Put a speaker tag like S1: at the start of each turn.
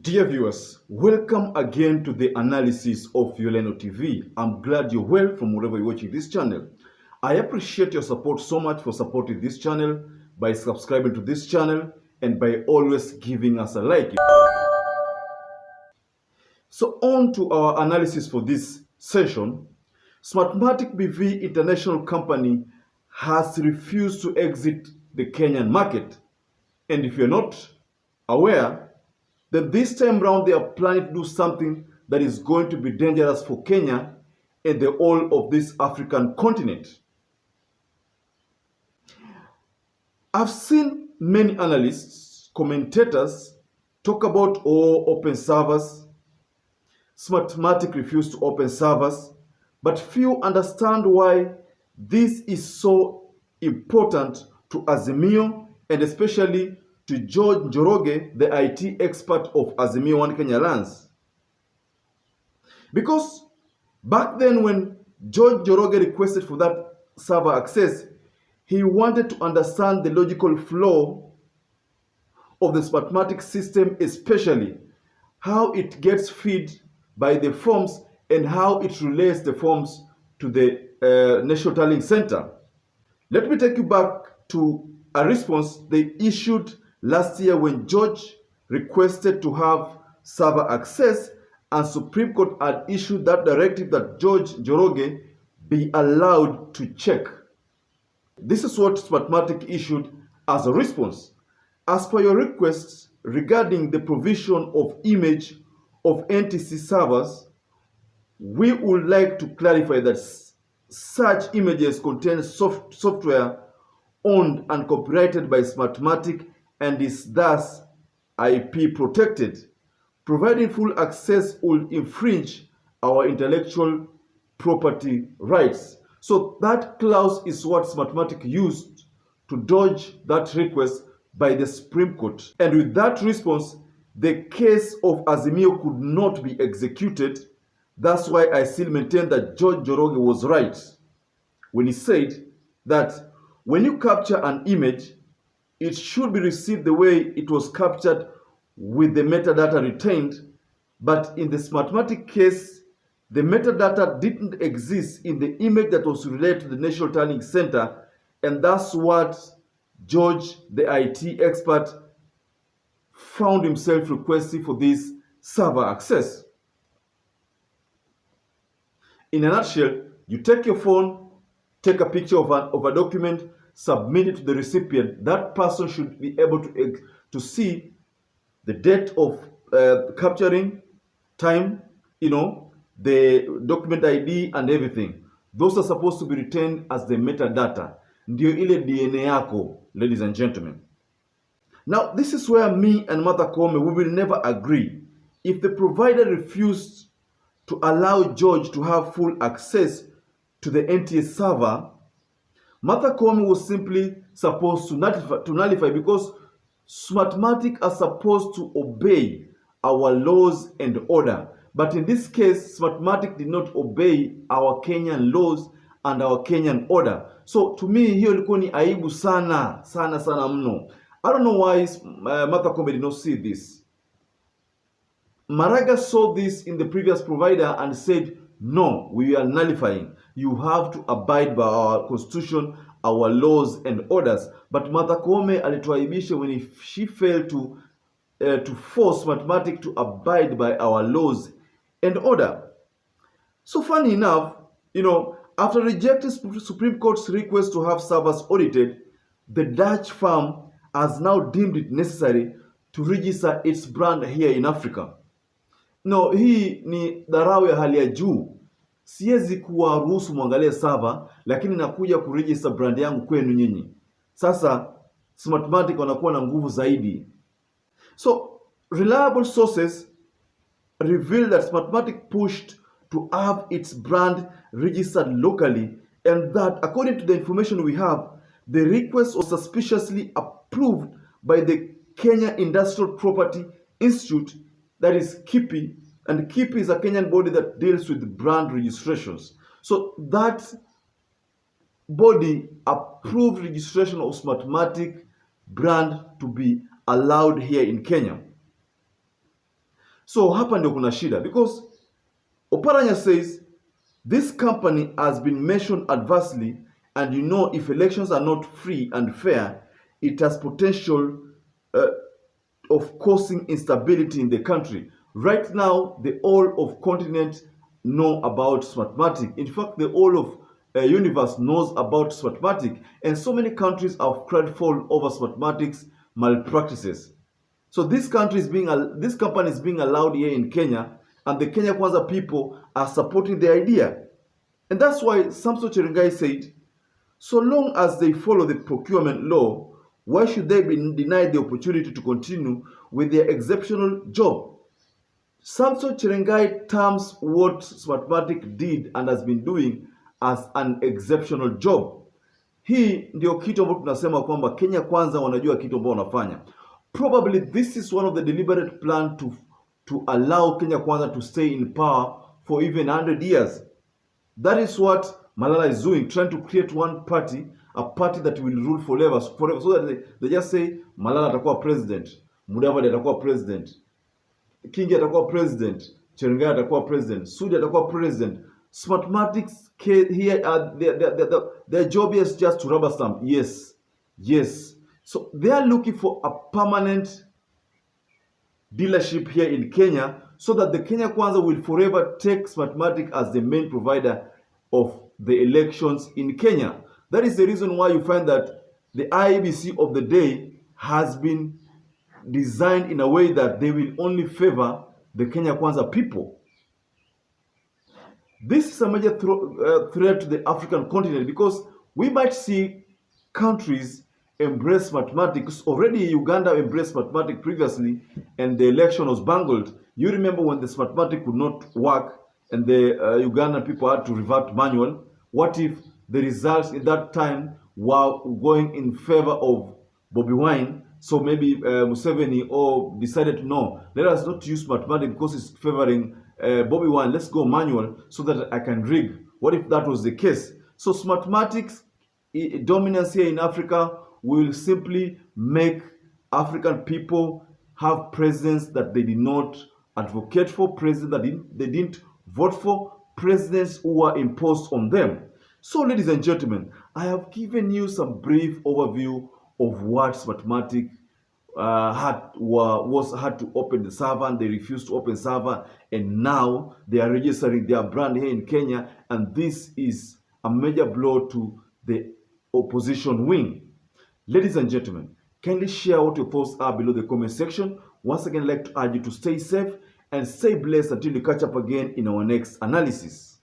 S1: Dear viewers, welcome again to the analysis of YOLENO TV. I'm glad you're well from wherever you're watching this channel. I appreciate your support so much for supporting this channel by subscribing to this channel and by always giving us a like. So on to our analysis for this session. SMARTMATEC BV International Company has refused to exit the Kenyan market. And if you're not aware, then this time round they are planning to do something that is going to be dangerous for Kenya and the whole of this African continent. I've seen many analysts, commentators talk about open servers. SMARTMATEC refused to open servers, but few understand why this is so important to Azimio and especially to George Njoroge, the IT expert of Azimio One Kenya Lands. Because back then when George Njoroge requested for that server access, he wanted to understand the logical flow of the SMARTMATEC system, especially how it gets fed by the forms and how it relays the forms to the National Tallying Center. Let me take you back to a response they issued last year when George requested to have server access and Supreme Court had issued that directive that George Njoroge be allowed to check. This is what SMARTMATEC issued as a response. As per your requests regarding the provision of image of NTC servers, we would like to clarify that such images contain software owned and copyrighted by SMARTMATEC and is thus IP protected. Providing full access will infringe our intellectual property rights. So that clause is what SMARTMATEC used to dodge that request by the Supreme Court. And with that response, the case of Azimio could not be executed. That's why I still maintain that George Njoroge was right when he said that when you capture an image, it should be received the way it was captured with the metadata retained. But in the SMARTMATEC case, the metadata didn't exist in the image that was related to the National Tallying Center, and that's what George, the IT expert, found himself requesting for this server access. In a nutshell, you take your phone, take a picture of a document, submit it to the recipient. That person should be able to see the date of capturing, time, the document ID and everything. Those are supposed to be retained as the metadata. Ndio ile DNA yako, ladies and gentlemen. Now, this is where me and Martha Koome, we will never agree. If the provider refused to allow George to have full access to the NTA server, Martha Koome was simply supposed to nullify because SMARTMATEC are supposed to obey our laws and order. But in this case, SMARTMATEC did not obey our Kenyan laws and our Kenyan order. So to me, hiyo ilikuwa ni aibu sana mno. I don't know why Martha Koome did not see this. Maraga saw this in the previous provider and said, no, we are nullifying. You have to abide by our constitution, our laws and orders. But Martha Koome alituaibisha when she failed to force SMARTMATEC to abide by our laws and order. So funny enough, after rejecting Supreme Court's request to have servers audited, the Dutch firm has now deemed it necessary to register its brand here in Africa. No, hii ni dharau ya hali ya juu. Siwezi kuwaruhusu muangalie server, lakini nakuja kuregister brand yangu kwenu nyinyi. Sasa SMARTMATEC wanakuwa na nguvu zaidi. So, reliable sources reveal that SMARTMATEC pushed to have its brand registered locally, and that according to the information we have, the request was suspiciously approved by the Kenya Industrial Property Institute, that is KIPI, and KIPI is a Kenyan body that deals with brand registrations. So that body approved registration of SMARTMATEC brand to be allowed here in Kenya. So hapa ndio kuna shida, because Oparanya says this company has been mentioned adversely, and you know if elections are not free and fair, it has potential of causing instability in the country. Right now, the whole of continent know about Smartmatic. In fact, the whole of universe knows about Smartmatic, and so many countries have cried foul over Smartmatic's malpractices. So this company is being allowed here in Kenya, and the Kenya Kwanza people are supporting the idea. And that's why Samson Cherengai said, so long as they follow the procurement law, why should they be denied the opportunity to continue with their exceptional job? Samson Cherengai terms what Smartmatic did and has been doing as an exceptional job. Hii ndio kitu ambacho tunasema kwamba Kenya Kwanza wanajua kitu ambao wanafanya. Probably this is one of the deliberate plan to allow Kenya Kwanza to stay in power for even 100 years. That is what Malala is doing, trying to create one party, a party that will rule forever, so that they just say Malala atakuwa president, Mudavadi atakuwa president, Kingi atakuwa president, Cherengai atakuwa president, Sudi atakuwa president. Smartmatics here their job is just to rubber stamp. Yes. So they are looking for a permanent dealership here in Kenya, so that the Kenya Kwanza will forever take Smartmatic as the main provider of the elections in Kenya. That is the reason why you find that the IEBC of the day has been designed in a way that they will only favor the Kenya Kwanza people. This is a major threat to the African continent, because we might see countries embrace Smartmatic. Already Uganda embraced Smartmatic previously, and the election was bungled. You remember when the Smartmatic could not work and the Ugandan people had to revert manual? What if the results in that time were going in favor of Bobi Wine? So maybe Museveni decided, no, let us not use Smartmatic because it's favoring Bobi Wine. Let's go manual so that I can rig. What if that was the case? So Smartmatic's dominance here in Africa will simply make African people have presidents that they did not advocate for, presidents that they didn't vote for, presidents who were imposed on them. So, ladies and gentlemen, I have given you some brief overview of what Smartmatic had to open the server, and they refused to open server, and now they are registering their brand here in Kenya, and this is a major blow to the opposition wing. Ladies and gentlemen, kindly share what your thoughts are below the comment section. Once again, I'd like to urge you to stay safe and stay blessed until we catch up again in our next analysis.